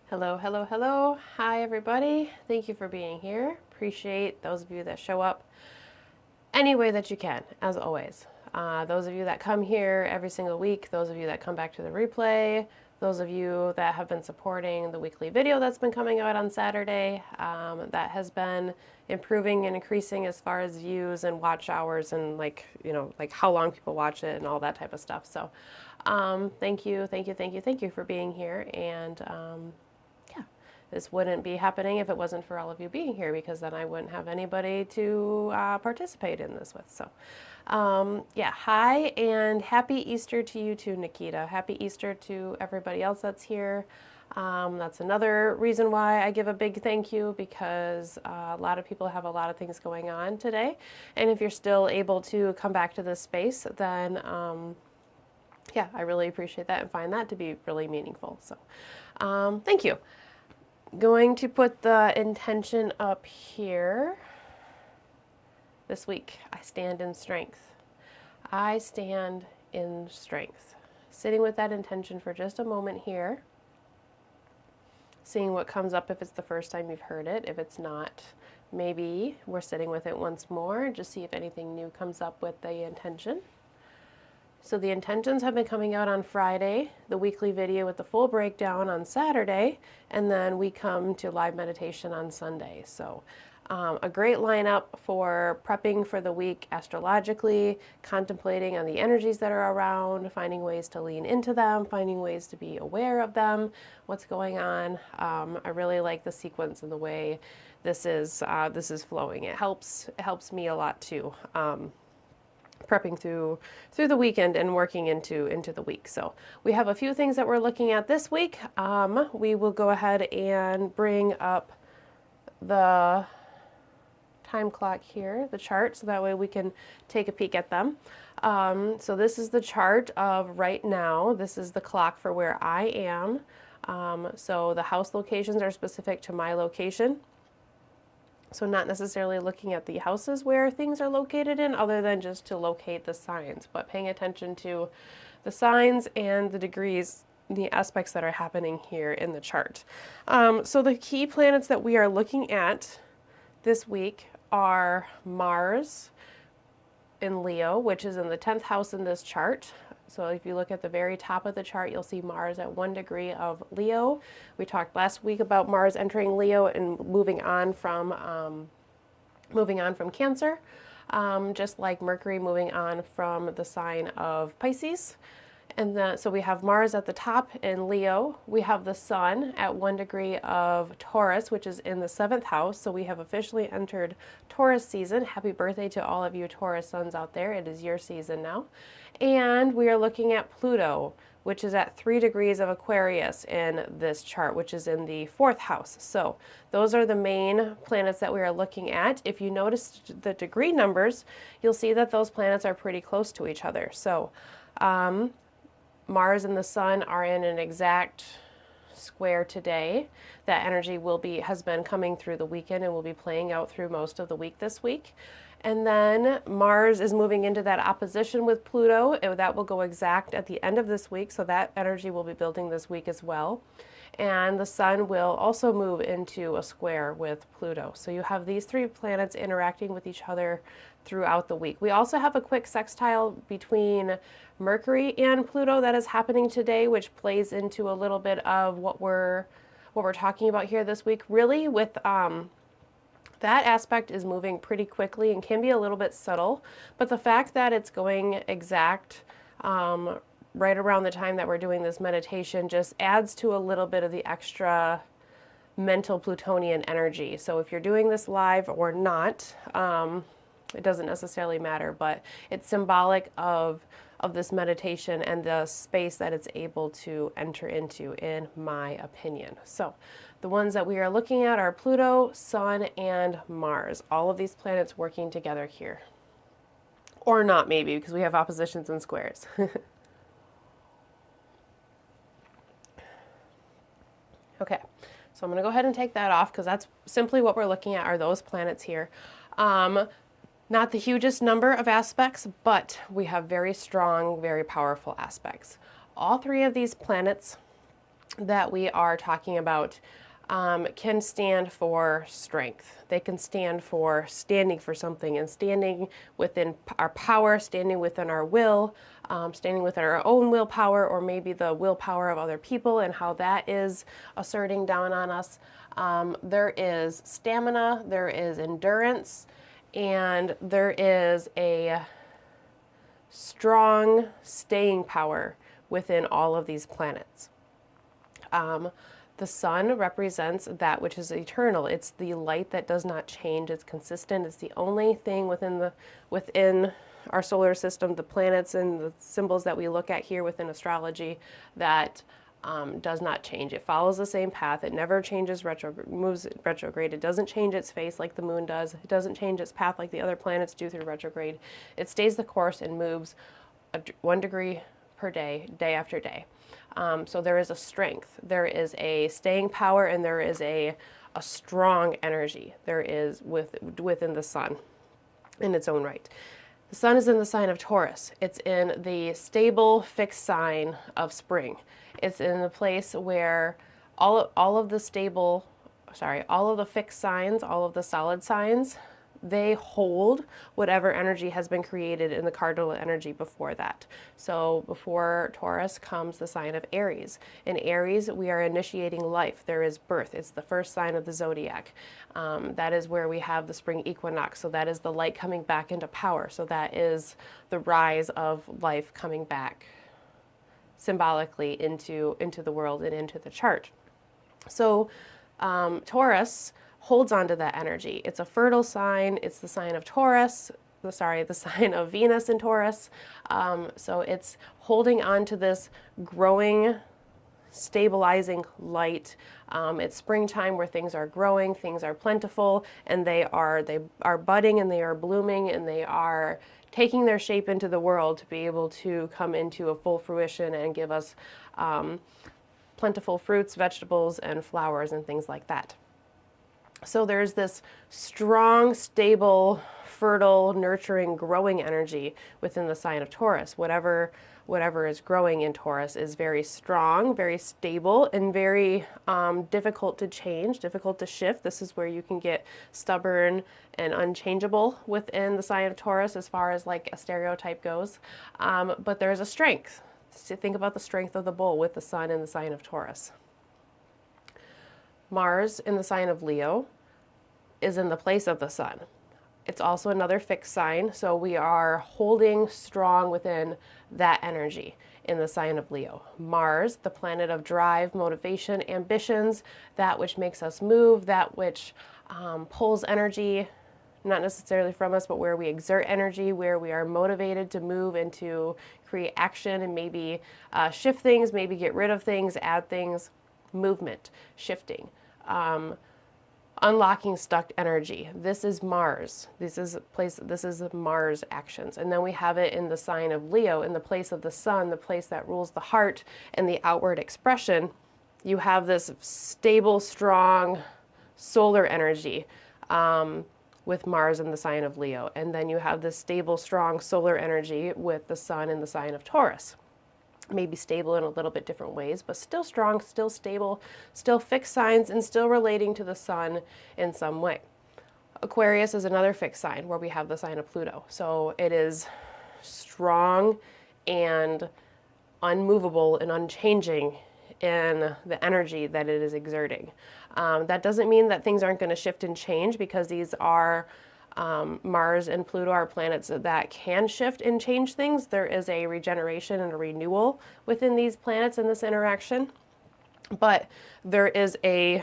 Hello, hello, hello. Hi, everybody. Thank you for being here. Appreciate those of you that show up any way that you can, as always. Those of you that come here every single week, those of you that come back to the replay, those of you that have been supporting the weekly video that's been coming out on Saturday, that has been improving and increasing as far as views and watch hours and like how long people watch it and all that type of stuff. So thank you, thank you, thank you, thank you for being here. And yeah, this wouldn't be happening if it wasn't for all of you being here, because then I wouldn't have anybody to participate in this with. So yeah, hi and happy Easter to you too, Nikita. Happy Easter to everybody else that's here. That's another reason why I give a big thank you, because a lot of people have a lot of things going on today. And if you're still able to come back to this space, then yeah, I really appreciate that and find that to be really meaningful. So thank you. Going to put the intention up here. This week, I stand in strength. I stand in strength. Sitting with that intention for just a moment here. Seeing what comes up if it's the first time you've heard it. If it's not, maybe we're sitting with it once more. Just see if anything new comes up with the intention. So the intentions have been coming out on Friday, the weekly video with the full breakdown on Saturday, and then we come to live meditation on Sunday. So a great lineup for prepping for the week astrologically, contemplating on the energies that are around, finding ways to lean into them, finding ways to be aware of them, what's going on. I really like the sequence and the way this is flowing. It helps me a lot too. Prepping through the weekend and working into the week. So we have a few things that we're looking at this week. We will go ahead and bring up the time clock here, the chart, so that way we can take a peek at them. So this is the chart of right now. This is the clock for where I am. So the house locations are specific to my location. So not necessarily looking at the houses where things are located in, other than just to locate the signs, but paying attention to the signs and the degrees, the aspects that are happening here in the chart. So the key planets that we are looking at this week are Mars in Leo, which is in the 10th house in this chart. So if you look at the very top of the chart, you'll see Mars at 1 degree of Leo. We talked last week about Mars entering Leo and moving on from Cancer, just like Mercury moving on from the sign of Pisces. And then, so we have Mars at the top in Leo. We have the Sun at 1 degree of Taurus, which is in the 7th house. So we have officially entered Taurus season. Happy birthday to all of you Taurus suns out there. It is your season now. And we are looking at Pluto, which is at 3 degrees of Aquarius in this chart, which is in the 4th house. So those are the main planets that we are looking at. If you notice the degree numbers, you'll see that those planets are pretty close to each other. So Mars and the Sun are in an exact square today. That energy has been coming through the weekend and will be playing out through most of the week this week. And then Mars is moving into that opposition with Pluto. That will go exact at the end of this week, so that energy will be building this week as well. And the Sun will also move into a square with Pluto. So you have these three planets interacting with each other throughout the week. We also have a quick sextile between Mercury and Pluto that is happening today, which plays into a little bit of what we're talking about here this week. Really, with that aspect is moving pretty quickly and can be a little bit subtle, but the fact that it's going exact right around the time that we're doing this meditation just adds to a little bit of the extra mental Plutonian energy. So if you're doing this live or not, it doesn't necessarily matter, but it's symbolic of this meditation and the space that it's able to enter into, in my opinion. So the ones that we are looking at are Pluto, Sun, and Mars. All of these planets working together here. Or not, maybe, because we have oppositions and squares. Okay, so I'm going to go ahead and take that off, because that's simply what we're looking at, are those planets here. Not the hugest number of aspects, but we have very strong, very powerful aspects. All three of these planets that we are talking about can stand for strength. They can stand for standing for something and standing within our power, standing within our will, standing within our own willpower, or maybe the willpower of other people and how that is asserting down on us. There is stamina, there is endurance, and there is a strong staying power within all of these planets. The sun represents that which is eternal. It's the light that does not change. It's consistent. It's the only thing within our solar system, the planets and the symbols that we look at here within astrology, that does not change. It follows the same path. It never changes moves retrograde. It doesn't change its face like the moon does. It doesn't change its path like the other planets do through retrograde. It stays the course and moves 1 degree per day, day after day. So there is a strength, there is a staying power, and there is a strong energy. There is within the sun in its own right. The sun is in the sign of Taurus. It's in the stable, fixed sign of spring. It's in the place where all of the fixed signs, all of the solid signs, they hold whatever energy has been created in the cardinal energy before that. So before Taurus comes the sign of Aries. In Aries, we are initiating life. There is birth. It's the first sign of the zodiac. That is where we have the spring equinox. So that is the light coming back into power. So that is the rise of life coming back symbolically into the world and into the chart. So Taurus holds on to that energy. It's a fertile sign. It's the sign of Taurus, the sign of Venus in Taurus. So it's holding on to this growing, stabilizing light. It's springtime where things are growing, things are plentiful, and they are budding and they are blooming and they are taking their shape into the world to be able to come into a full fruition and give us plentiful fruits, vegetables, and flowers and things like that. So there's this strong, stable, fertile, nurturing, growing energy within the sign of Taurus. Whatever is growing in Taurus is very strong, very stable, and very difficult to change, difficult to shift. This is where you can get stubborn and unchangeable within the sign of Taurus as far as like a stereotype goes. But there's a strength. So think about the strength of the bull with the sun in the sign of Taurus. Mars in the sign of Leo is in the place of the sun. It's also another fixed sign, so we are holding strong within that energy in the sign of Leo. Mars, the planet of drive, motivation, ambitions, that which makes us move, that which pulls energy, not necessarily from us, but where we exert energy, where we are motivated to move and to create action and maybe shift things, maybe get rid of things, add things. Movement, shifting, unlocking stuck energy. This is Mars. This is Mars actions. And then we have it in the sign of Leo, in the place of the sun, the place that rules the heart and the outward expression. You have this stable, strong solar energy with Mars in the sign of Leo. And then you have this stable, strong solar energy with the sun in the sign of Taurus. Maybe stable in a little bit different ways, but still strong, still stable, still fixed signs, and still relating to the sun in some way. Aquarius is another fixed sign where we have the sign of Pluto. So it is strong and unmovable and unchanging in the energy that it is exerting. That doesn't mean that things aren't going to shift and change, because these are Mars and Pluto are planets that can shift and change things. There is a regeneration and a renewal within these planets in this interaction. But there is a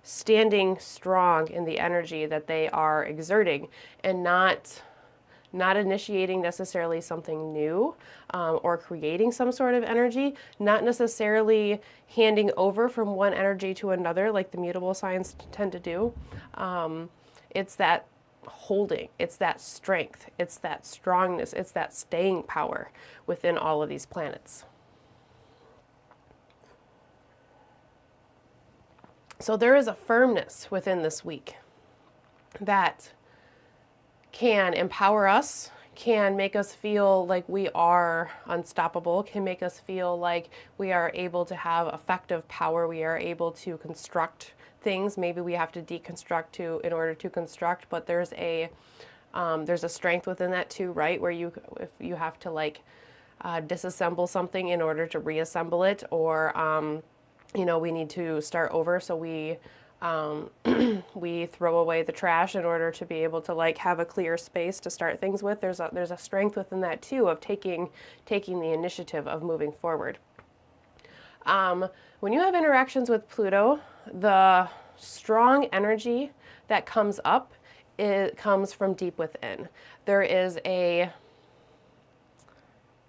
standing strong in the energy that they are exerting, and not initiating necessarily something new or creating some sort of energy, not necessarily handing over from one energy to another like the mutable signs tend to do. It's that holding, it's that strength, it's that strongness, it's that staying power within all of these planets. So there is a firmness within this week that can empower us, can make us feel like we are unstoppable, can make us feel like we are able to have effective power, we are able to construct things. Maybe we have to deconstruct in order to construct, but there's a strength within that too, right? Where if you have to like disassemble something in order to reassemble it, or we need to start over, so we we throw away the trash in order to be able to like have a clear space to start things with. There's a strength within that too, of taking the initiative of moving forward. When you have interactions with Pluto, the strong energy that comes up, it comes from deep within. There is a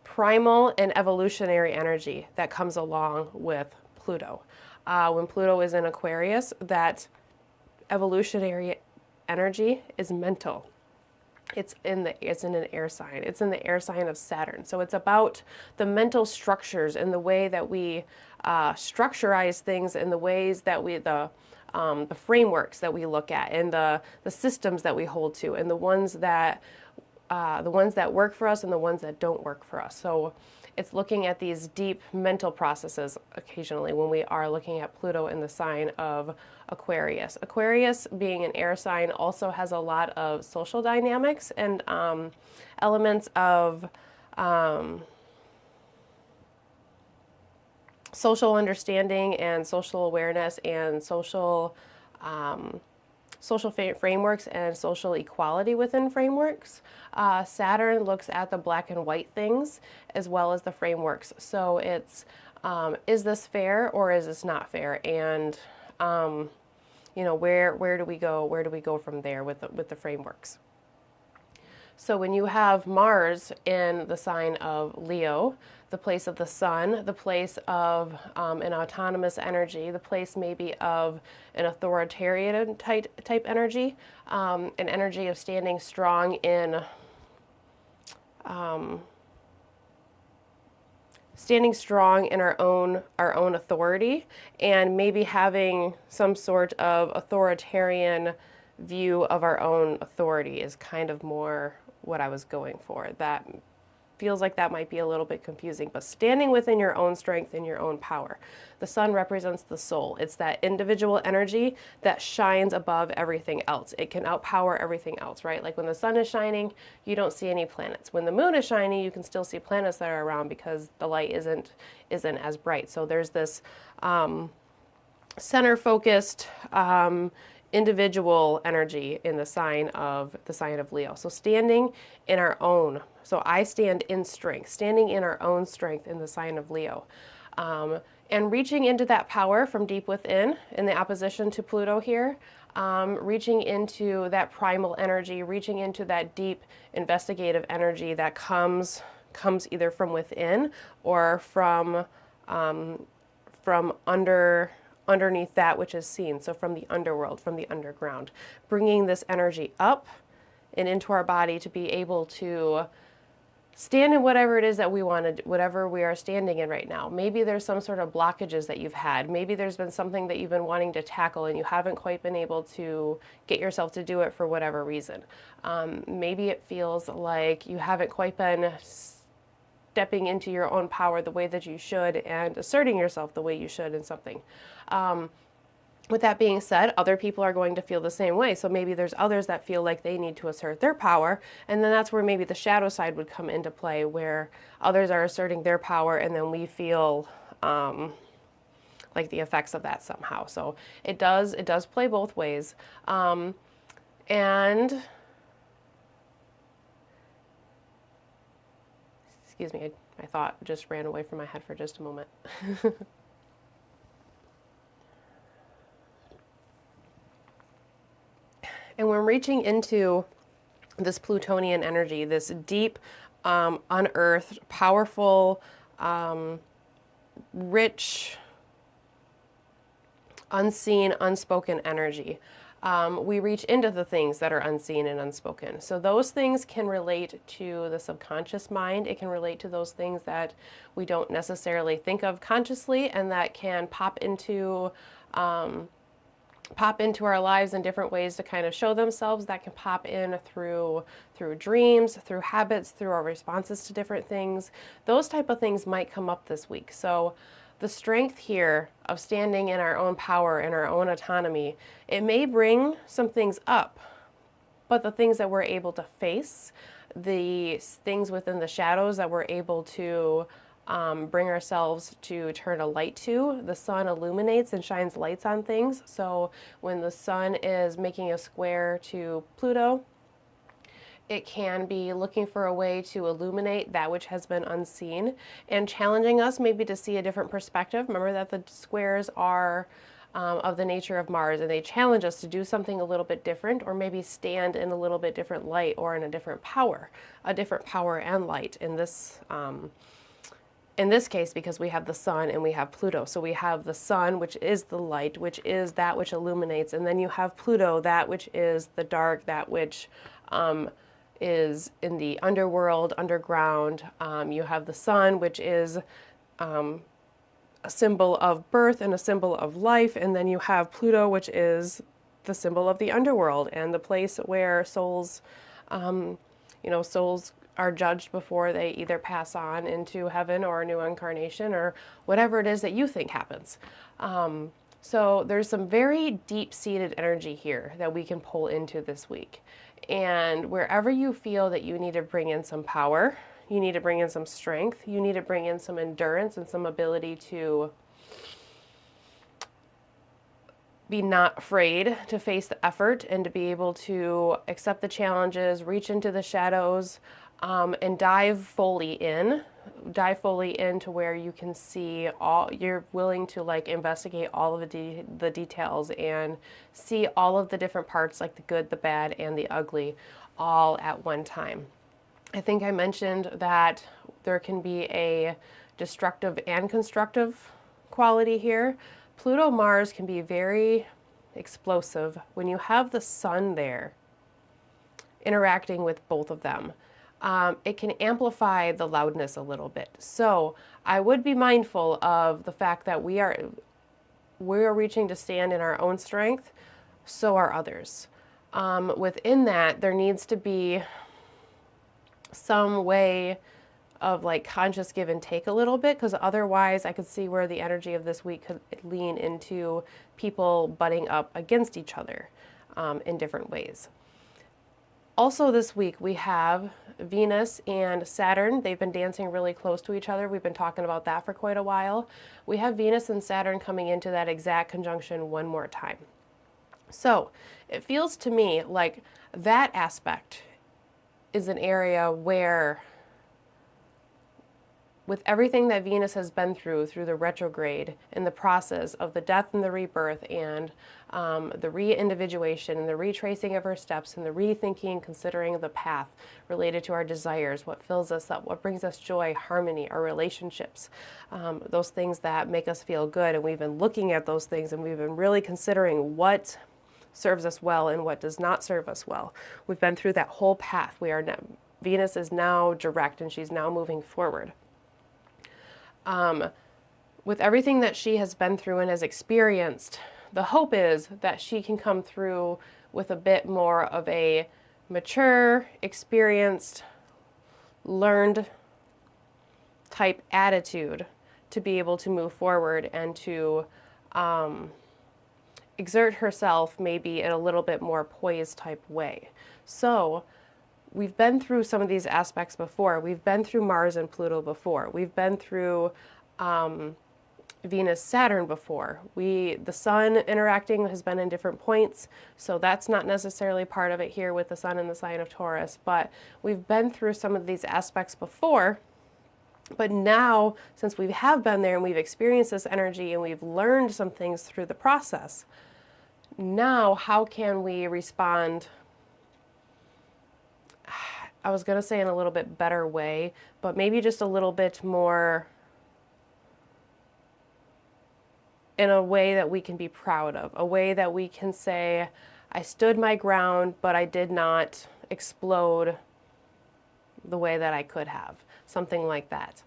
primal and evolutionary energy that comes along with Pluto. When Pluto is in Aquarius, that evolutionary energy is mental. It's in an air sign. It's in the air sign of Saturn. So it's about the mental structures and the way that we structurize things, and the ways that the frameworks that we look at, and the systems that we hold to, and the ones that work for us and the ones that don't work for us. So it's looking at these deep mental processes occasionally when we are looking at Pluto in the sign of Aquarius. Aquarius, being an air sign, also has a lot of social dynamics and elements of social understanding and social awareness and social frameworks and social equality within frameworks. Saturn looks at the black and white things as well as the frameworks. So it's, is this fair or is this not fair? And, where do we go? Where do we go from there with the frameworks? So when you have Mars in the sign of Leo, the place of the sun, the place of an autonomous energy, the place maybe of an authoritarian type energy, an energy of standing strong in our own authority, and maybe having some sort of authoritarian view of our own authority is kind of more what I was going for. That feels like that might be a little bit confusing, but standing within your own strength and your own power. The sun represents the soul. It's that individual energy that shines above everything else. It can outpower everything else, right? Like when the sun is shining, you don't see any planets. When the moon is shining, you can still see planets that are around because the light isn't as bright. So there's this center-focused individual energy in the sign of Leo. So standing in our own. So I stand in strength, standing in our own strength in the sign of Leo. And reaching into that power from deep within, in the opposition to Pluto here, reaching into that primal energy, reaching into that deep investigative energy that comes either from within or from underneath that which is seen, so from the underworld, from the underground, bringing this energy up and into our body to be able to stand in whatever it is that we want to, whatever we are standing in right now. Maybe there's some sort of blockages that you've had. Maybe there's been something that you've been wanting to tackle and you haven't quite been able to get yourself to do it for whatever reason. Maybe it feels like you haven't quite been stepping into your own power the way that you should and asserting yourself the way you should in something. With that being said, other people are going to feel the same way. So maybe there's others that feel like they need to assert their power. And then that's where maybe the shadow side would come into play, where others are asserting their power and then we feel like the effects of that somehow. So it does play both ways. And excuse me, my thought just ran away from my head for just a moment. And when reaching into this Plutonian energy, this deep, unearthed, powerful, rich, unseen, unspoken energy, we reach into the things that are unseen and unspoken. So those things can relate to the subconscious mind. It can relate to those things that we don't necessarily think of consciously and that can pop into pop into our lives in different ways to kind of show themselves. That can pop in through dreams, through habits, through our responses to different things. Those type of things might come up this week. So the strength here of standing in our own power and our own autonomy, it may bring some things up, but the things that we're able to face, the things within the shadows that we're able to bring ourselves to turn a light to. The sun illuminates and shines lights on things. So when the sun is making a square to Pluto, it can be looking for a way to illuminate that which has been unseen and challenging us maybe to see a different perspective. Remember that the squares are of the nature of Mars, and they challenge us to do something a little bit different, or maybe stand in a little bit different light or in a different power and light in this case, because we have the sun and we have Pluto. So we have the sun, which is the light, which is that which illuminates. And then you have Pluto, that which is the dark, that which is in the underworld, underground. You have the sun, which is a symbol of birth and a symbol of life. And then you have Pluto, which is the symbol of the underworld and the place where souls, souls are judged before they either pass on into heaven or a new incarnation or whatever it is that you think happens. So there's some very deep-seated energy here that we can pull into this week. And wherever you feel that you need to bring in some power, you need to bring in some strength, you need to bring in some endurance and some ability to be not afraid to face the effort and to be able to accept the challenges, reach into the shadows, and dive fully into where you can see you're willing to like investigate all of the details and see all of the different parts, like the good, the bad, and the ugly, all at one time. I think I mentioned that there can be a destructive and constructive quality here. Pluto Mars can be very explosive when you have the sun there interacting with both of them. It can amplify the loudness a little bit. So I would be mindful of the fact that we are reaching to stand in our own strength, so are others. Within that, there needs to be some way of like conscious give and take a little bit, because otherwise I could see where the energy of this week could lean into people butting up against each other in different ways. Also this week we have Venus and Saturn. They've been dancing really close to each other. We've been talking about that for quite a while. We have Venus and Saturn coming into that exact conjunction one more time. So it feels to me like that aspect is an area where, with everything that Venus has been through the retrograde and the process of the death and the rebirth and the re-individuation and the retracing of her steps and the rethinking, considering the path related to our desires, what fills us up, what brings us joy, harmony, our relationships, those things that make us feel good. And we've been looking at those things and we've been really considering what serves us well and what does not serve us well. We've been through that whole path. Venus is now direct and she's now moving forward. With everything that she has been through and has experienced, the hope is that she can come through with a bit more of a mature, experienced, learned type attitude to be able to move forward and to exert herself maybe in a little bit more poised type way. So we've been through some of these aspects before. We've been through Mars and Pluto before. We've been through Venus, Saturn before. The sun interacting has been in different points, so that's not necessarily part of it here with the sun in the sign of Taurus, but we've been through some of these aspects before. But now, since we have been there and we've experienced this energy and we've learned some things through the process, now how can we respond, I was going to say in a little bit better way, but maybe just a little bit more in a way that we can be proud of, a way that we can say, I stood my ground, but I did not explode the way that I could have, something like that.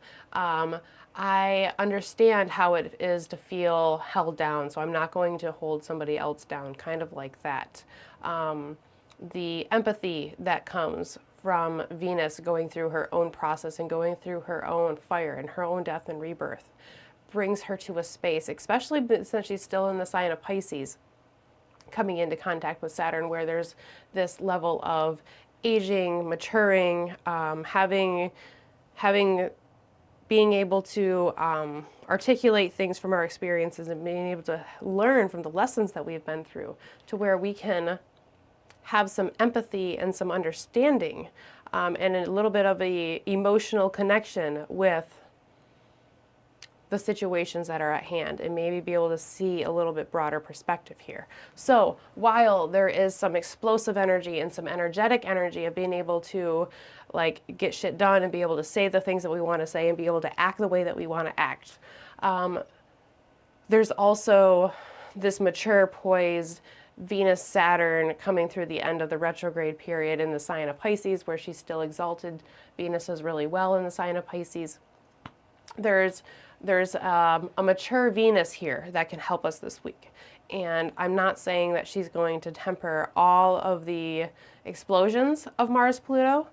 I understand how it is to feel held down, so I'm not going to hold somebody else down, kind of like that. The empathy that comes from Venus going through her own process and going through her own fire and her own death and rebirth brings her to a space, especially since she's still in the sign of Pisces, coming into contact with Saturn, where there's this level of aging, maturing, having being able to articulate things from our experiences and being able to learn from the lessons that we've been through, to where we can have some empathy and some understanding, and a little bit of a emotional connection with the situations that are at hand, and maybe be able to see a little bit broader perspective here. So while there is some explosive energy and some energetic energy of being able to like get shit done and be able to say the things that we want to say and be able to act the way that we want to act, there's also this mature, poised Venus Saturn coming through the end of the retrograde period in the sign of Pisces, where she's still exalted. Venus is really well in the sign of Pisces. There's a mature Venus here that can help us this week. And I'm not saying that she's going to temper all of the explosions of Mars-Pluto,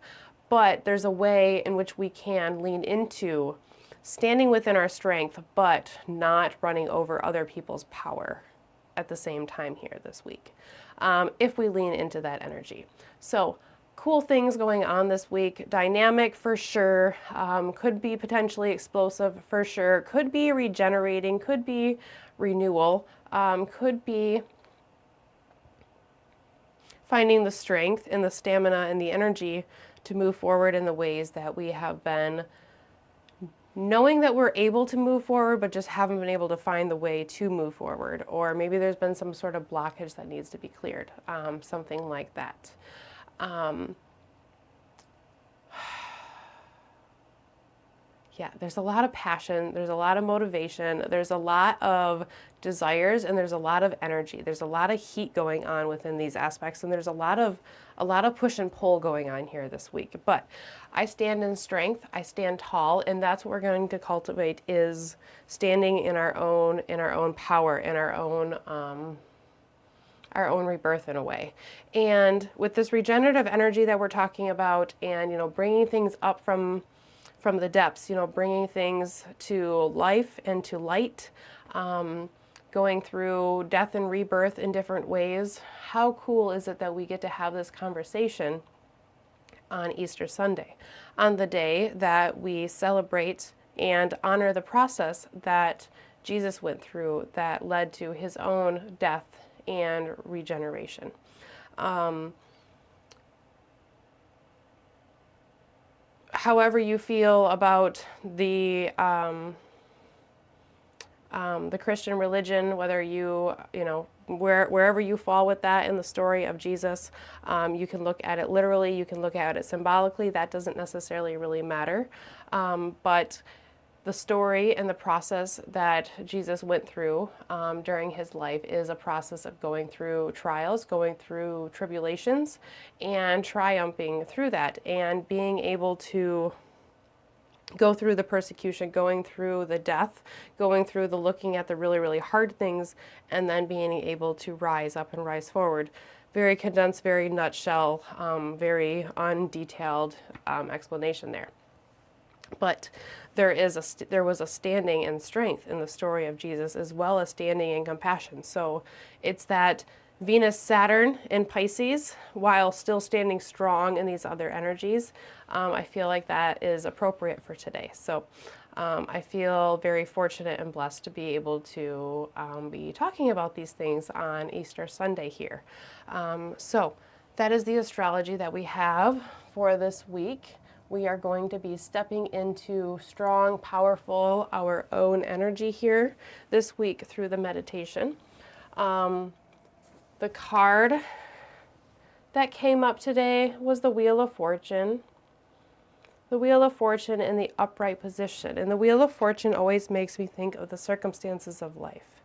but there's a way in which we can lean into standing within our strength, but not running over other people's power at the same time here this week, if we lean into that energy. So cool things going on this week. Dynamic for sure. Could be potentially explosive for sure. Could be regenerating. Could be renewal. Could be finding the strength and the stamina and the energy to move forward in the ways that we have been knowing that we're able to move forward, but just haven't been able to find the way to move forward. Or maybe there's been some sort of blockage that needs to be cleared. Something like that. Yeah, there's a lot of passion, there's a lot of motivation, there's a lot of desires, and there's a lot of energy. There's a lot of heat going on within these aspects, and there's a lot of push and pull going on here this week. But I stand in strength, I stand tall, and that's what we're going to cultivate, is standing in our own power, in our own rebirth in a way. And with this regenerative energy that we're talking about, and bringing things up from the depths, bringing things to life and to light, going through death and rebirth in different ways. How cool is it that we get to have this conversation on Easter Sunday, on the day that we celebrate and honor the process that Jesus went through that led to his own death and regeneration. However you feel about the Christian religion, whether wherever you fall with that in the story of Jesus, you can look at it literally, you can look at it symbolically. That doesn't necessarily really matter, but the story and the process that Jesus went through during his life is a process of going through trials, going through tribulations, and triumphing through that, and being able to go through the persecution, going through the death, going through the looking at the really, really hard things, and then being able to rise up and rise forward. Very condensed, very nutshell, very undetailed explanation there. But there was a standing and strength in the story of Jesus, as well as standing and compassion. So it's that Venus Saturn in Pisces, while still standing strong in these other energies. I feel like that is appropriate for today. So I feel very fortunate and blessed to be able to be talking about these things on Easter Sunday here. So that is the astrology that we have for this week. We are going to be stepping into strong, powerful, our own energy here this week through the meditation. The card that came up today was the Wheel of Fortune. The Wheel of Fortune in the upright position. And the Wheel of Fortune always makes me think of the circumstances of life.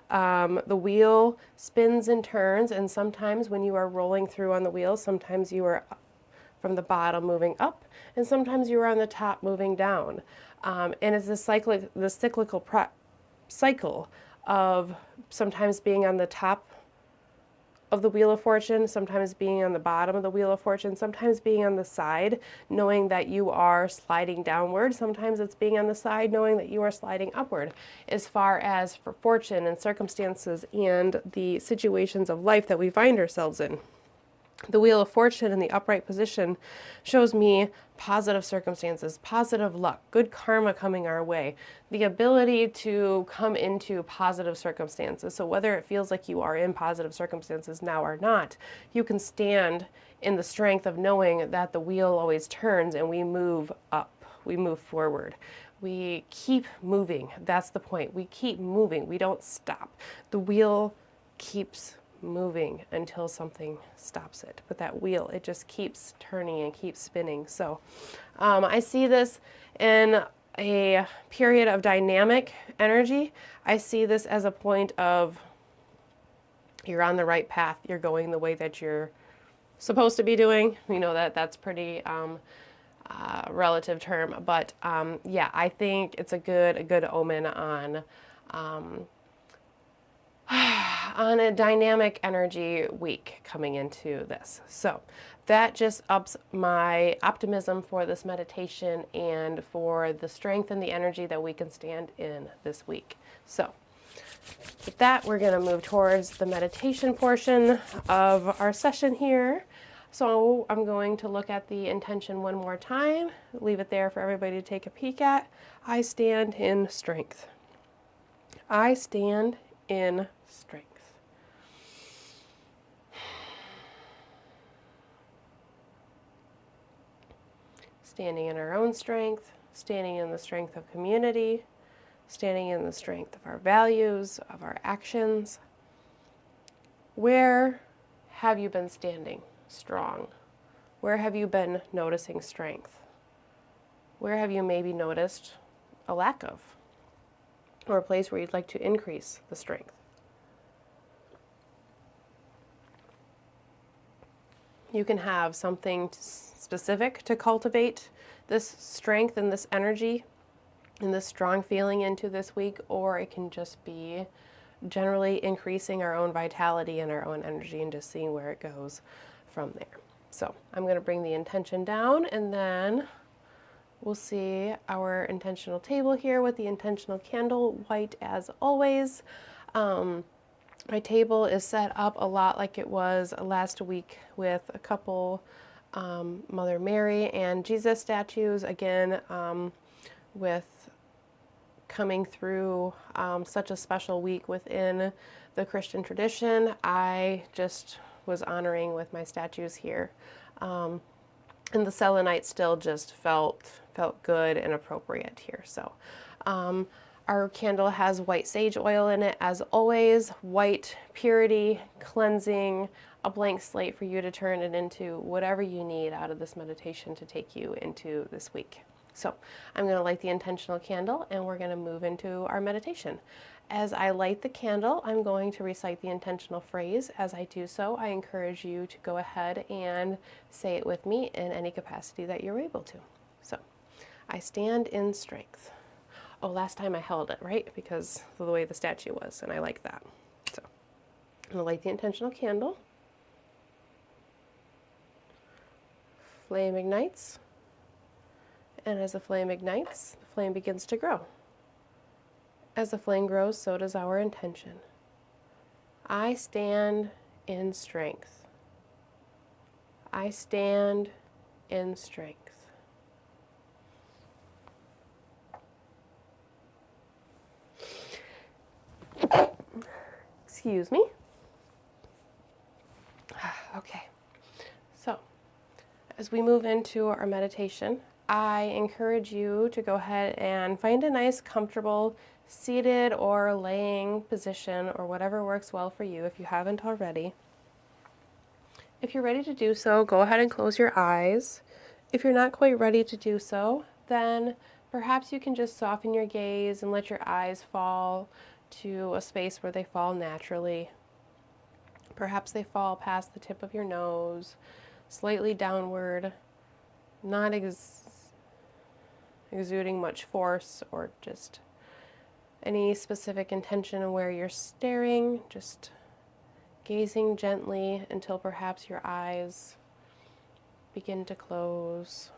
The wheel spins and turns, and sometimes when you are rolling through on the wheel, sometimes you are from the bottom moving up, and sometimes you are on the top moving down. And it's the cyclical cycle of sometimes being on the top of the Wheel of Fortune, sometimes being on the bottom of the Wheel of Fortune, sometimes being on the side, knowing that you are sliding downward. Sometimes it's being on the side, knowing that you are sliding upward. As far as for fortune and circumstances and the situations of life that we find ourselves in. The Wheel of Fortune in the upright position shows me positive circumstances, positive luck, good karma coming our way, the ability to come into positive circumstances. So whether it feels like you are in positive circumstances now or not, you can stand in the strength of knowing that the wheel always turns and we move up, we move forward. We keep moving. That's the point. We keep moving. We don't stop. The wheel keeps moving until something stops it. But that wheel, it just keeps turning and keeps spinning. So I see this in a period of dynamic energy. I see this as a point of you're on the right path. You're going the way that you're supposed to be doing. You know, that's pretty relative term. But yeah, I think it's a good omen on on a dynamic energy week coming into this. So that just ups my optimism for this meditation and for the strength and the energy that we can stand in this week. So with that, we're going to move towards the meditation portion of our session here. So I'm going to look at the intention one more time, leave it there for everybody to take a peek at. I stand in strength. I stand in strength. Standing in our own strength, standing in the strength of community, standing in the strength of our values, of our actions. Where have you been standing strong? Where have you been noticing strength? Where have you maybe noticed a lack of? Or a place where you'd like to increase the strength? You can have something specific to cultivate this strength and this energy and this strong feeling into this week, or it can just be generally increasing our own vitality and our own energy and just seeing where it goes from there. So I'm going to bring the intention down, and then we'll see our intentional table here with the intentional candle, white as always. My table is set up a lot like it was last week with a couple Mother Mary and Jesus statues, again, with coming through such a special week within the Christian tradition. I just was honoring with my statues here. And the selenite still just felt good and appropriate here. So our candle has white sage oil in it, as always. White purity, cleansing, a blank slate for you to turn it into whatever you need out of this meditation to take you into this week. So I'm going to light the intentional candle, and we're going to move into our meditation. As I light the candle, I'm going to recite the intentional phrase. As I do so, I encourage you to go ahead and say it with me in any capacity that you're able to. So, I stand in strength. Oh, last time I held it, right? Because of the way the statue was, and I like that. So, I'm going to light the intentional candle. Flame ignites. And as the flame ignites, the flame begins to grow. As the flame grows, so does our intention. I stand in strength. I stand in strength. Excuse me. Okay. So, as we move into our meditation, I encourage you to go ahead and find a nice, comfortable, seated or laying position, or whatever works well for you if you haven't already. If you're ready to do so, go ahead and close your eyes. If you're not quite ready to do so, then perhaps you can just soften your gaze and let your eyes fall to a space where they fall naturally. Perhaps they fall past the tip of your nose, slightly downward, not exuding much force or just any specific intention where you're staring, just gazing gently until perhaps your eyes begin to close.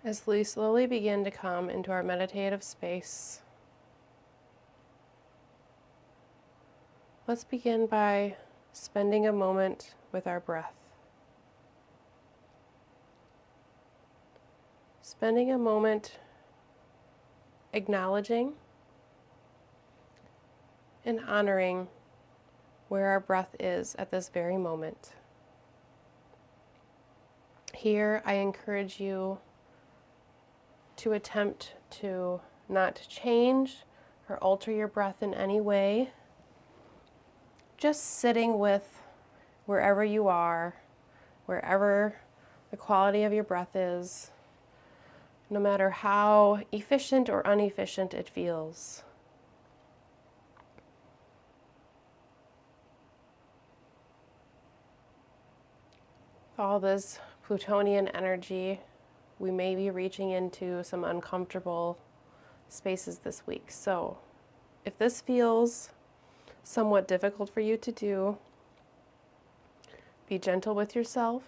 As we slowly begin to come into our meditative space, let's begin by spending a moment with our breath. Spending a moment acknowledging and honoring where our breath is at this very moment. Here, I encourage you to attempt to not change or alter your breath in any way. Just sitting with wherever you are, wherever the quality of your breath is, no matter how efficient or inefficient it feels. All this Plutonian energy, we may be reaching into some uncomfortable spaces this week. So if this feels somewhat difficult for you to do, be gentle with yourself.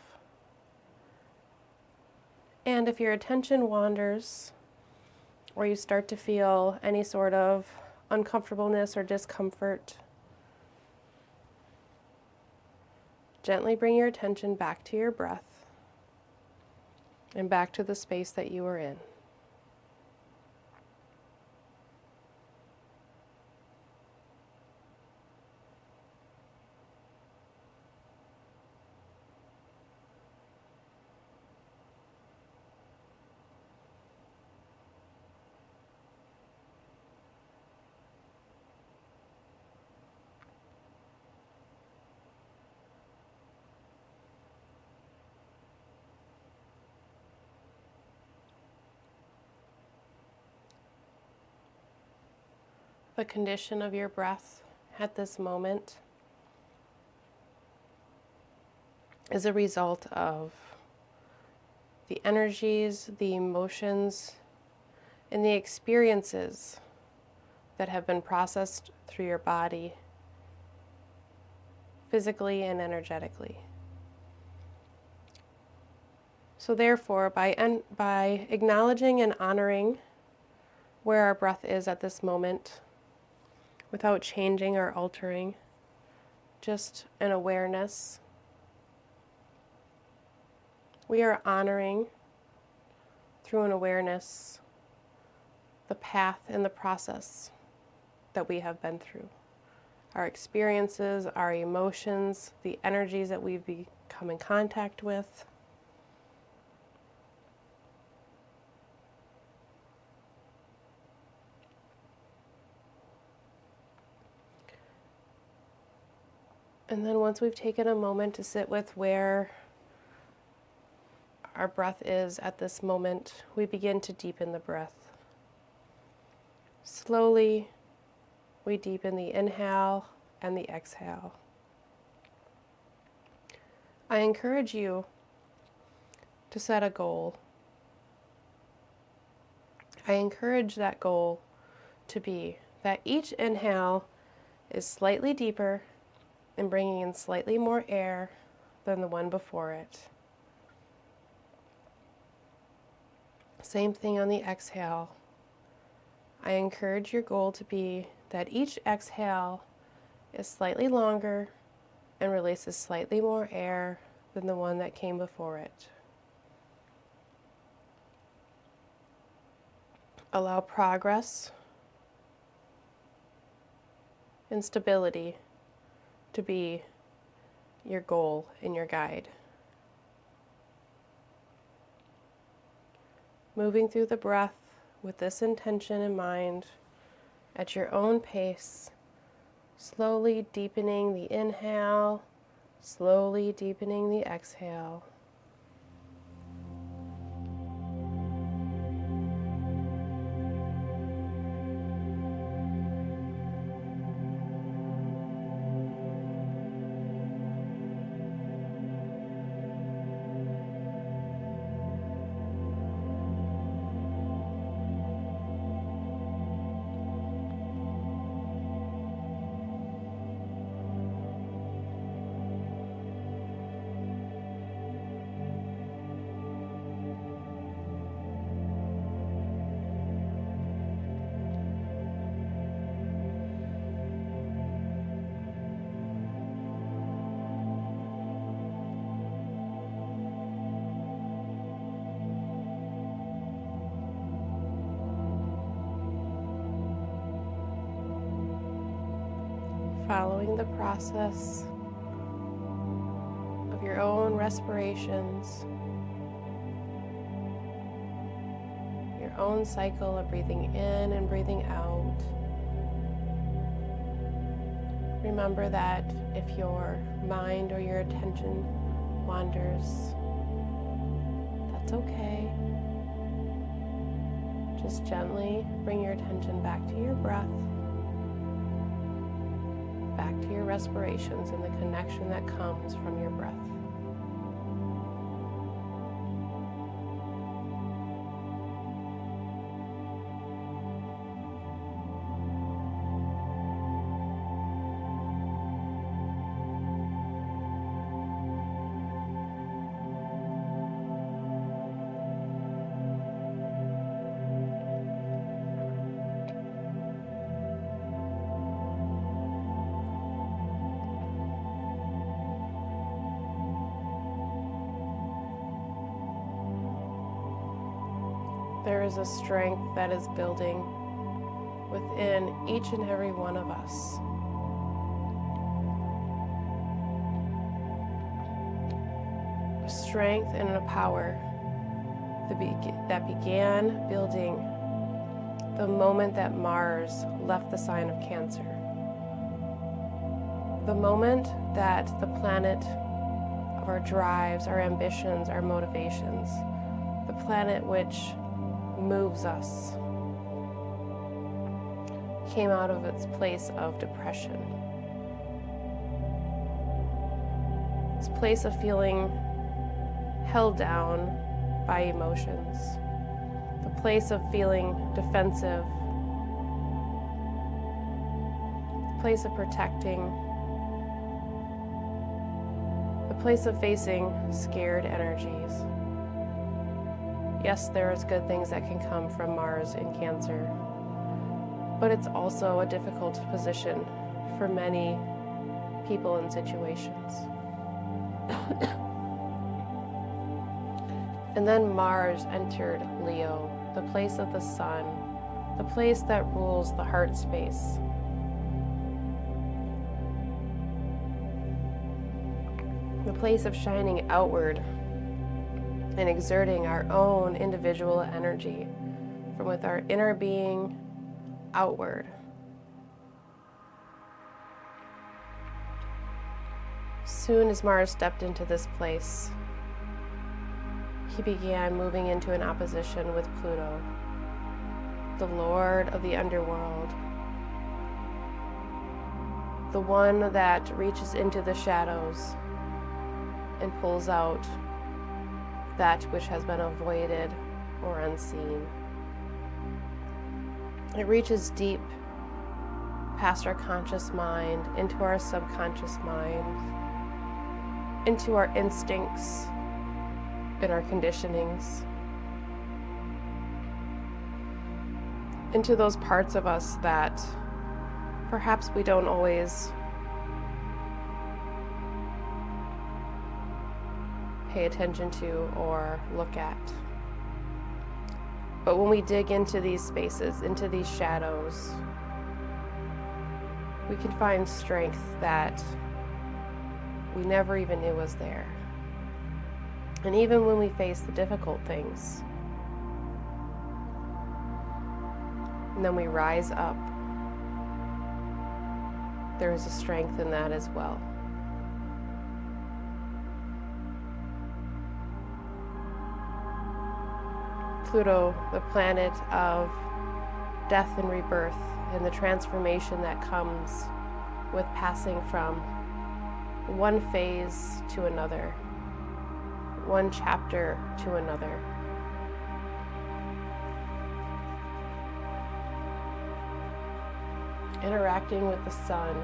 And if your attention wanders or you start to feel any sort of uncomfortableness or discomfort, gently bring your attention back to your breath and back to the space that you are in. The condition of your breath at this moment is a result of the energies, the emotions, and the experiences that have been processed through your body, physically and energetically. So therefore, by acknowledging and honoring where our breath is at this moment, without changing or altering, just an awareness, we are honoring through an awareness the path and the process that we have been through. Our experiences, our emotions, the energies that we've become in contact with. And then once we've taken a moment to sit with where our breath is at this moment, we begin to deepen the breath. Slowly, we deepen the inhale and the exhale. I encourage you to set a goal. I encourage that goal to be that each inhale is slightly deeper and bringing in slightly more air than the one before it. Same thing on the exhale. I encourage your goal to be that each exhale is slightly longer and releases slightly more air than the one that came before it. Allow progress and stability to be your goal and your guide. Moving through the breath with this intention in mind, at your own pace, slowly deepening the inhale, slowly deepening the exhale. following the process of your own respirations, your own cycle of breathing in and breathing out. Remember that if your mind or your attention wanders, that's okay. Just gently bring your attention back to your breath, back to your respirations and the connection that comes from your breath. There is a strength that is building within each and every one of us. A strength and a power that began building the moment that Mars left the sign of Cancer. The moment that the planet of our drives, our ambitions, our motivations, the planet which moves us, came out of its place of depression. Its place of feeling held down by emotions. The place of feeling defensive. The place of protecting. The place of facing scared energies. Yes, there is good things that can come from Mars in Cancer, but it's also a difficult position for many people and situations. And then Mars entered Leo, the place of the sun, the place that rules the heart space. The place of shining outward and exerting our own individual energy from with our inner being outward. Soon as Mars stepped into this place, he began moving into an opposition with Pluto, the lord of the underworld, the one that reaches into the shadows and pulls out that which has been avoided or unseen. It reaches deep past our conscious mind, into our subconscious mind, into our instincts and our conditionings, into those parts of us that perhaps we don't always pay attention to or look at. But when we dig into these spaces, into these shadows, we can find strength that we never even knew was there. And even when we face the difficult things, and then we rise up, there is a strength in that as well. Pluto, the planet of death and rebirth, and the transformation that comes with passing from one phase to another, one chapter to another. Interacting with the sun.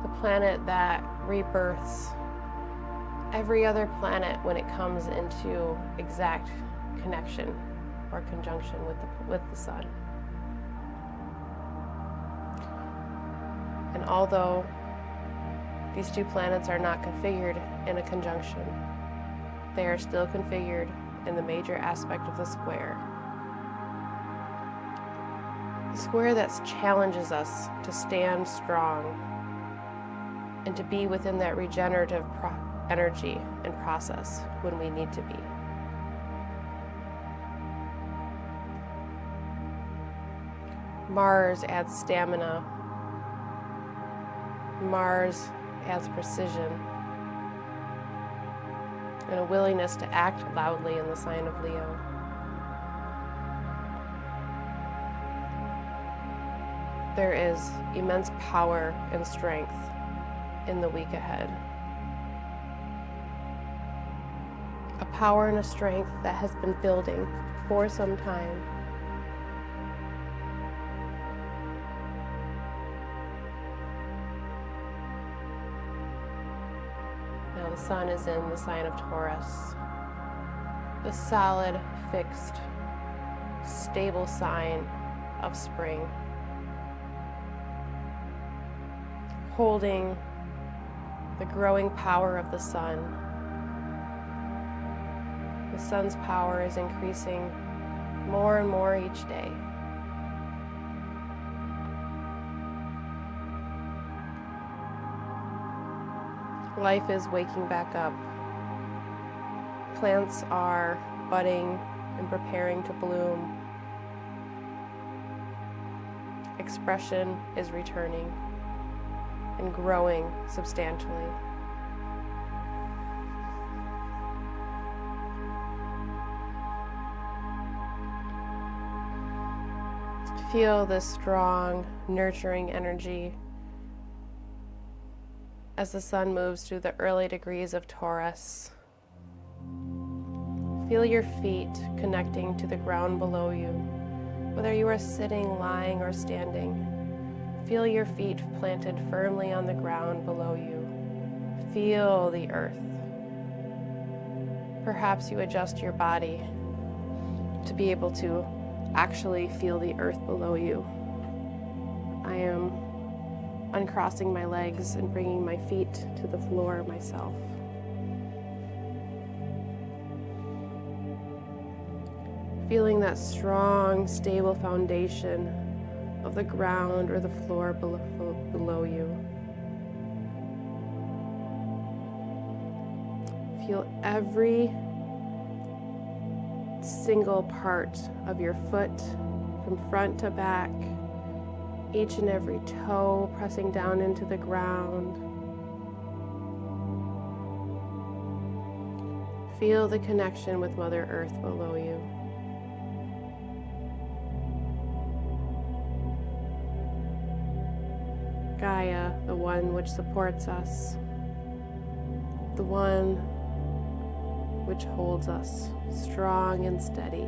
The planet that rebirths every other planet when it comes into exact connection or conjunction with the sun. And although these two planets are not configured in a conjunction, they are still configured in the major aspect of the square. The square that challenges us to stand strong and to be within that regenerative energy and process when we need to be. Mars adds stamina. Mars adds precision and a willingness to act loudly in the sign of Leo. There is immense power and strength in the week ahead. A power and a strength that has been building for some time. Now the sun is in the sign of Taurus, the solid, fixed, stable sign of spring, holding the growing power of the sun. The sun's power is increasing more and more each day. Life is waking back up. Plants are budding and preparing to bloom. Expression is returning and growing substantially. Feel this strong, nurturing energy as the sun moves through the early degrees of Taurus. Feel your feet connecting to the ground below you, whether you are sitting, lying, or standing. Feel your feet planted firmly on the ground below you. Feel the earth. Perhaps you adjust your body to be able to actually feel the earth below you. I am uncrossing my legs and bringing my feet to the floor myself. Feeling that strong, stable foundation of the ground or the floor below you. Feel every single part of your foot from front to back, each and every toe pressing down into the ground. Feel the connection with Mother Earth below you. Gaia, the one which supports us, the one which holds us strong and steady.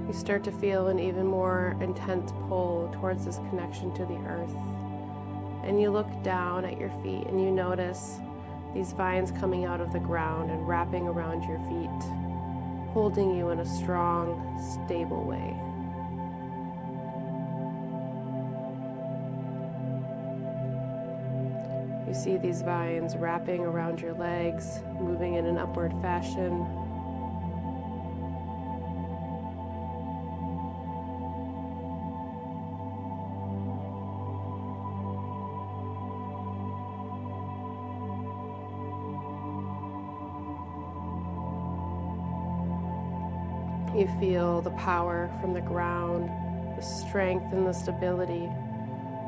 You start to feel an even more intense pull towards this connection to the earth. And you look down at your feet and you notice these vines coming out of the ground and wrapping around your feet, holding you in a strong, stable way. You see these vines wrapping around your legs, moving in an upward fashion. You feel the power from the ground, the strength and the stability.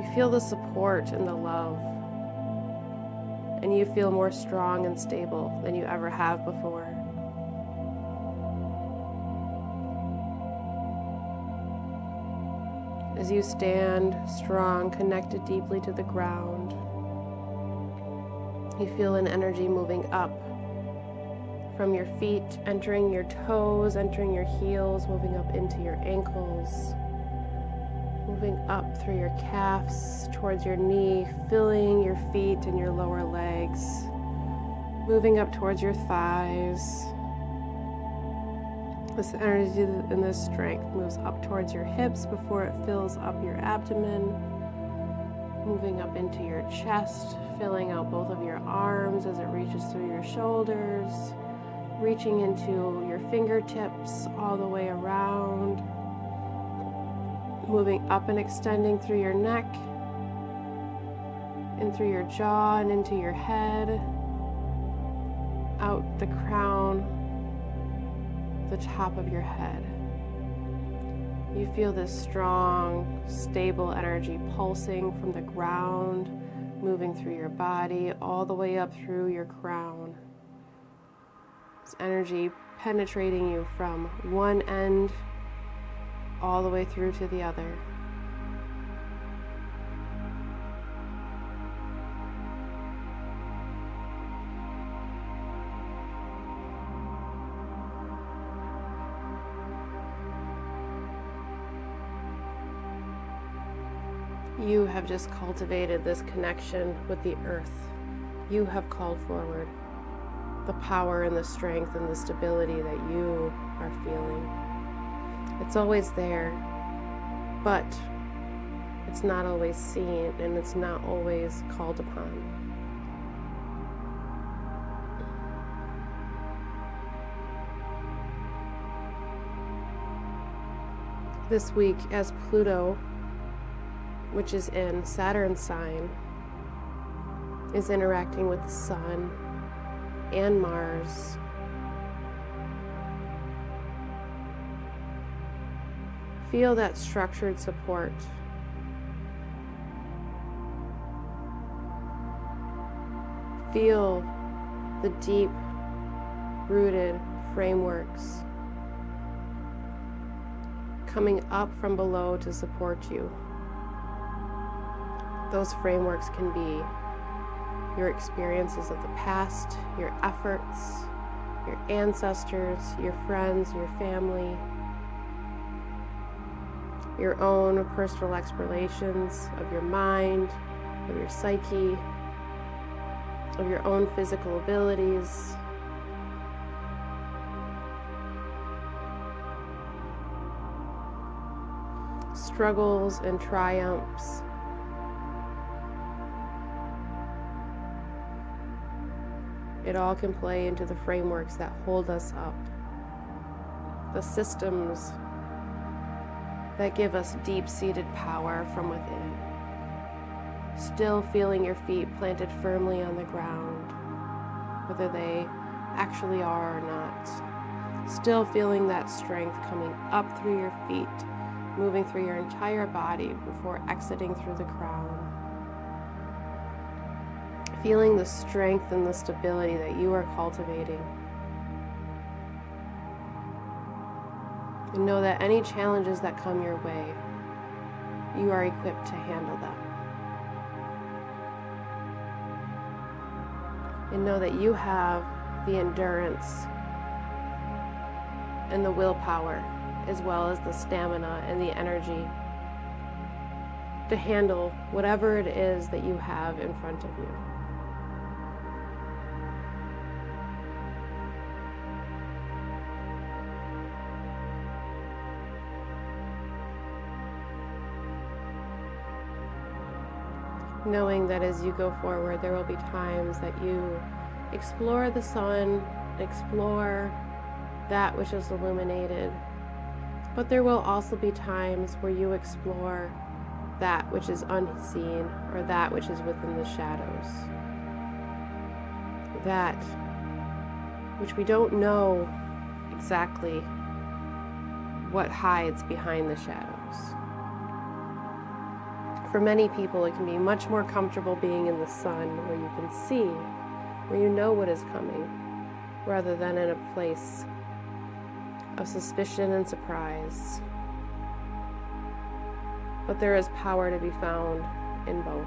You feel the support and the love. And you feel more strong and stable than you ever have before. As you stand strong, connected deeply to the ground, you feel an energy moving up from your feet, entering your toes, entering your heels, moving up into your ankles, moving up through your calves towards your knee, filling your feet and your lower legs, moving up towards your thighs. This energy and this strength moves up towards your hips before it fills up your abdomen, moving up into your chest, filling out both of your arms as it reaches through your shoulders, reaching into your fingertips all the way around, moving up and extending through your neck, in through your jaw and into your head, out the crown, the top of your head. You feel this strong, stable energy pulsing from the ground, moving through your body, all the way up through your crown. This energy penetrating you from one end all the way through to the other. You have just cultivated this connection with the earth. You have called forward the power and the strength and the stability that you are feeling. It's always there, but it's not always seen and it's not always called upon. This week, as Pluto, which is in Saturn's sign, is interacting with the Sun and Mars, feel that structured support. Feel the deep-rooted frameworks coming up from below to support you. Those frameworks can be your experiences of the past, your efforts, your ancestors, your friends, your family, your own personal explorations of your mind, of your psyche, of your own physical abilities. Struggles and triumphs. It all can play into the frameworks that hold us up, the systems that give us deep-seated power from within. Still feeling your feet planted firmly on the ground, whether they actually are or not. Still feeling that strength coming up through your feet, moving through your entire body before exiting through the crown. Feeling the strength and the stability that you are cultivating. And know that any challenges that come your way, you are equipped to handle them. And know that you have the endurance and the willpower, as well as the stamina and the energy to handle whatever it is that you have in front of you. Knowing that as you go forward, there will be times that you explore the sun, explore that which is illuminated, but there will also be times where you explore that which is unseen or that which is within the shadows. That which we don't know exactly what hides behind the shadows. For many people, it can be much more comfortable being in the sun where you can see, where you know what is coming, rather than in a place of suspicion and surprise. But there is power to be found in both.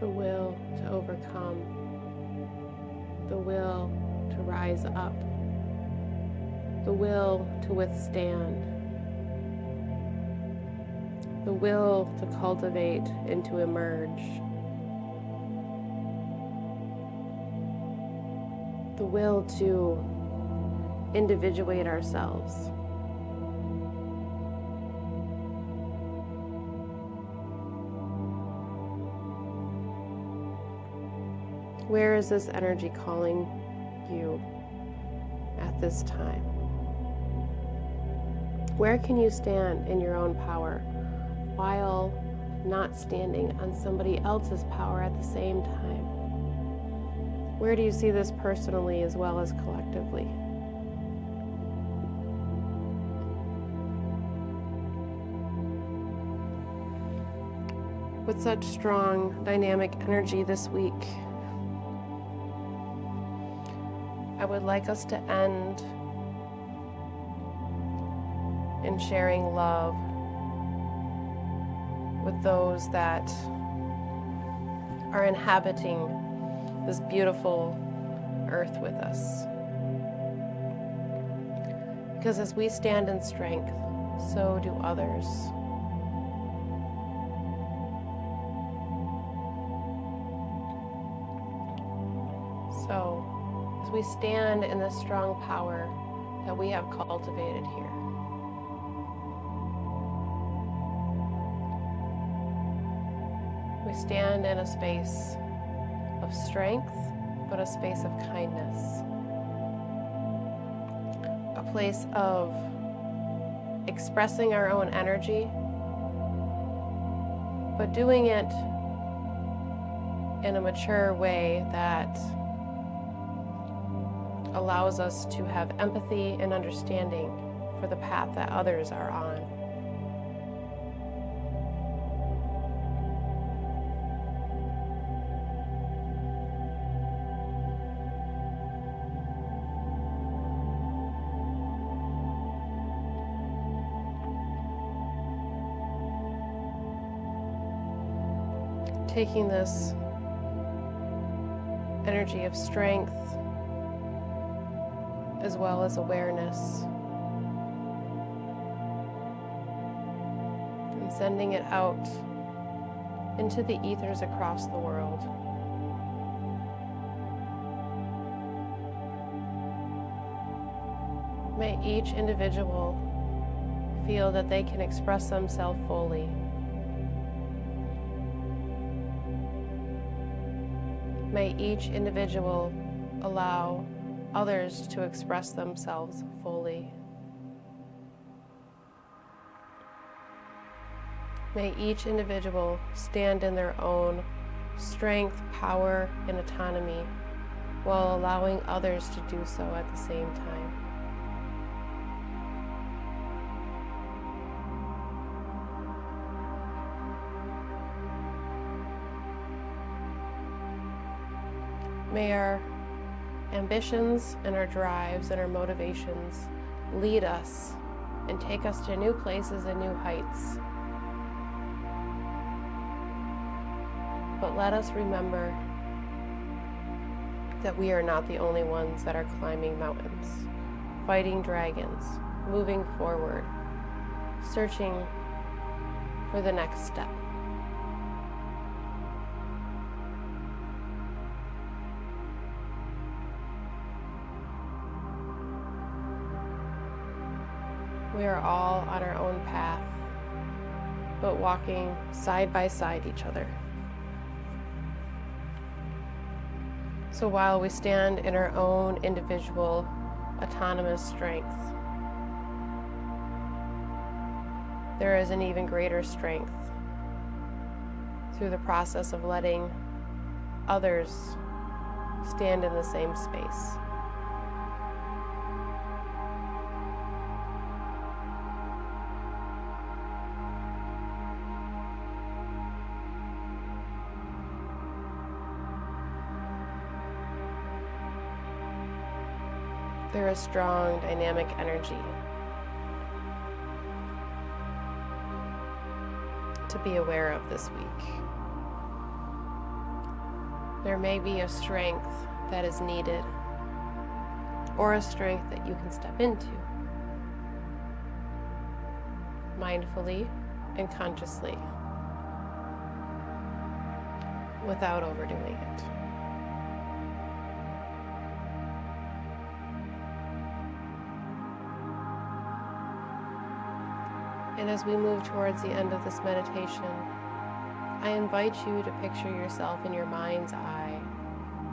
the will to overcome, the will to rise up, the will to withstand, the will to cultivate and to emerge, the will to individuate ourselves. Where is this energy calling you at this time? Where can you stand in your own power while not standing on somebody else's power at the same time? Where do you see this personally as well as collectively? With such strong dynamic energy this week, I would like us to end in sharing love with those that are inhabiting this beautiful earth with us. Because as we stand in strength, so do others. So, as we stand in the strong power that we have cultivated here, we stand in a space of strength, but a space of kindness, a place of expressing our own energy, but doing it in a mature way that allows us to have empathy and understanding for the path that others are on. Taking this energy of strength as well as awareness and sending it out into the ethers across the world. May each individual feel that they can express themselves fully. May each individual allow others to express themselves fully. May each individual stand in their own strength, power, and autonomy while allowing others to do so at the same time. May our ambitions and our drives and our motivations lead us and take us to new places and new heights. But let us remember that we are not the only ones that are climbing mountains, fighting dragons, moving forward, searching for the next step. We are all on our own path, but walking side by side each other. So while we stand in our own individual, autonomous strength, there is an even greater strength through the process of letting others stand in the same space. There is strong dynamic energy to be aware of this week. There may be a strength that is needed, or a strength that you can step into mindfully and consciously without overdoing it. And as we move towards the end of this meditation, I invite you to picture yourself in your mind's eye,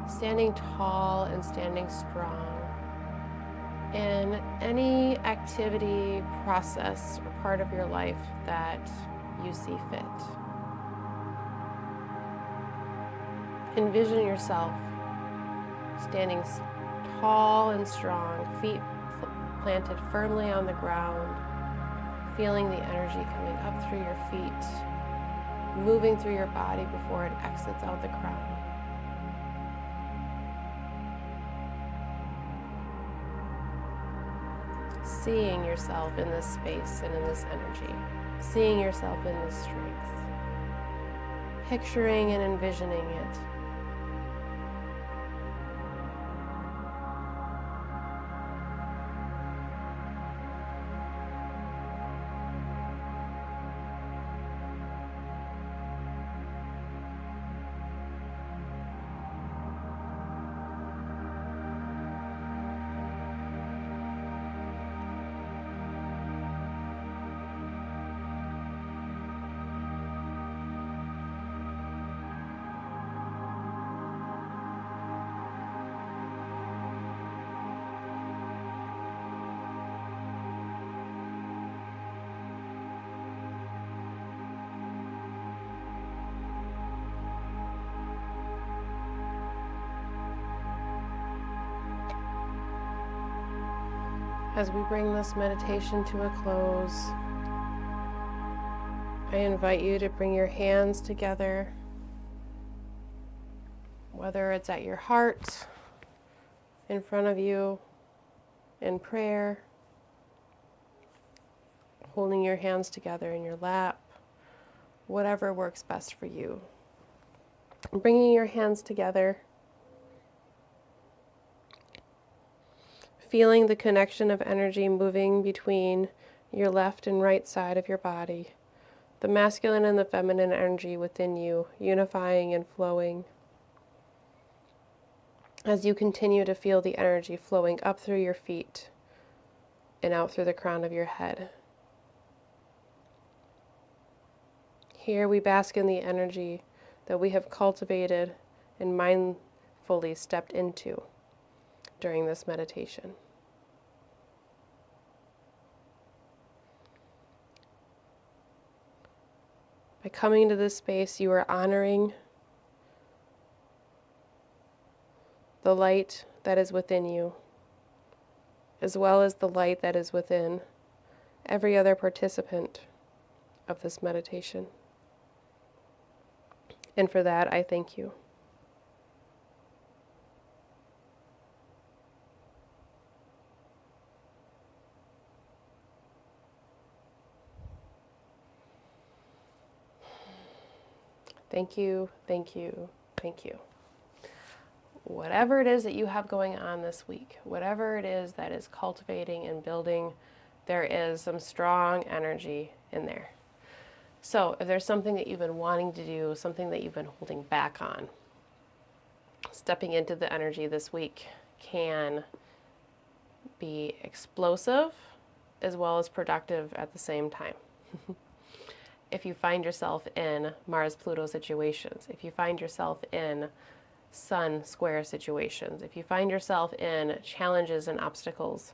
standing tall and standing strong in any activity, process, or part of your life that you see fit. Envision yourself standing tall and strong, feet planted firmly on the ground, feeling the energy coming up through your feet, moving through your body before it exits out the crown. Seeing yourself in this space and in this energy, seeing yourself in this strength, picturing and envisioning it. As we bring this meditation to a close, I invite you to bring your hands together, whether it's at your heart, in front of you, in prayer, holding your hands together in your lap, whatever works best for you. Bringing your hands together, feeling the connection of energy moving between your left and right side of your body, the masculine and the feminine energy within you, unifying and flowing. As you continue to feel the energy flowing up through your feet and out through the crown of your head. Here we bask in the energy that we have cultivated and mindfully stepped into during this meditation. By coming to this space, you are honoring the light that is within you, as well as the light that is within every other participant of this meditation. And for that, I thank you. Thank you, thank you, thank you. Whatever it is that you have going on this week, whatever it is that is cultivating and building, there is some strong energy in there. So if there's something that you've been wanting to do, something that you've been holding back on, stepping into the energy this week can be explosive as well as productive at the same time. If you find yourself in Mars-Pluto situations, if you find yourself in Sun square situations, if you find yourself in challenges and obstacles,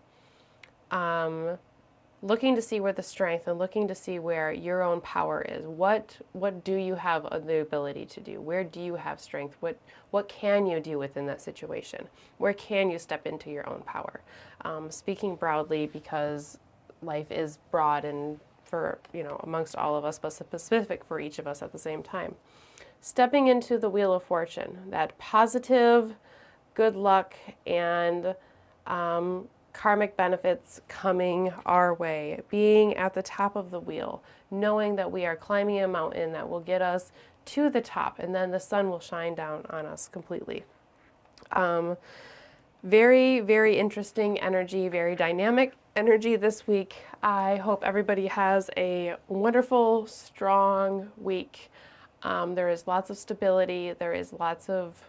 looking to see where the strength and looking to see where your own power is. What do you have the ability to do? Where do you have strength? What can you do within that situation? Where can you step into your own power? Speaking broadly, because life is broad and for, amongst all of us, but specific for each of us at the same time. Stepping into the Wheel of Fortune, that positive, good luck, and karmic benefits coming our way, being at the top of the wheel, knowing that we are climbing a mountain that will get us to the top, and then the sun will shine down on us completely. Very, very interesting energy, very dynamic energy this week. I hope everybody has a wonderful, strong week. There is lots of stability. There is lots of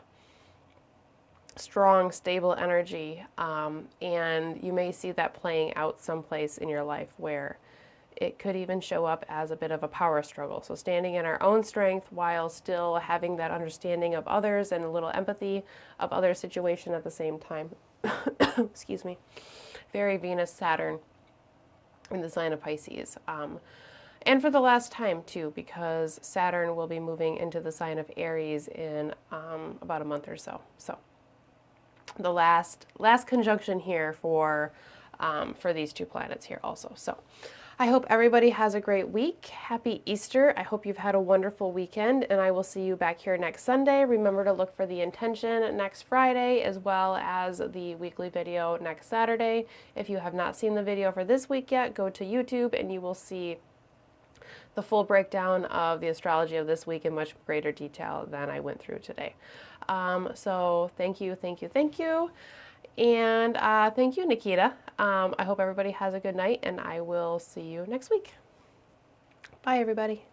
strong, stable energy. And you may see that playing out someplace in your life where it could even show up as a bit of a power struggle. So standing in our own strength while still having that understanding of others and a little empathy of other situation at the same time. Excuse me. Very Venus, Saturn in the sign of Pisces. And for the last time too, because Saturn will be moving into the sign of Aries in about a month or so. So the last conjunction here for these two planets here also. So I hope everybody has a great week. Happy Easter. I hope you've had a wonderful weekend, and I will see you back here next Sunday. Remember to look for the intention next Friday, as well as the weekly video next Saturday. If you have not seen the video for this week yet, go to YouTube and you will see the full breakdown of the astrology of this week in much greater detail than I went through today. So thank you, thank you, thank you. And thank you, Nikita. I hope everybody has a good night, and I will see you next week. Bye, everybody.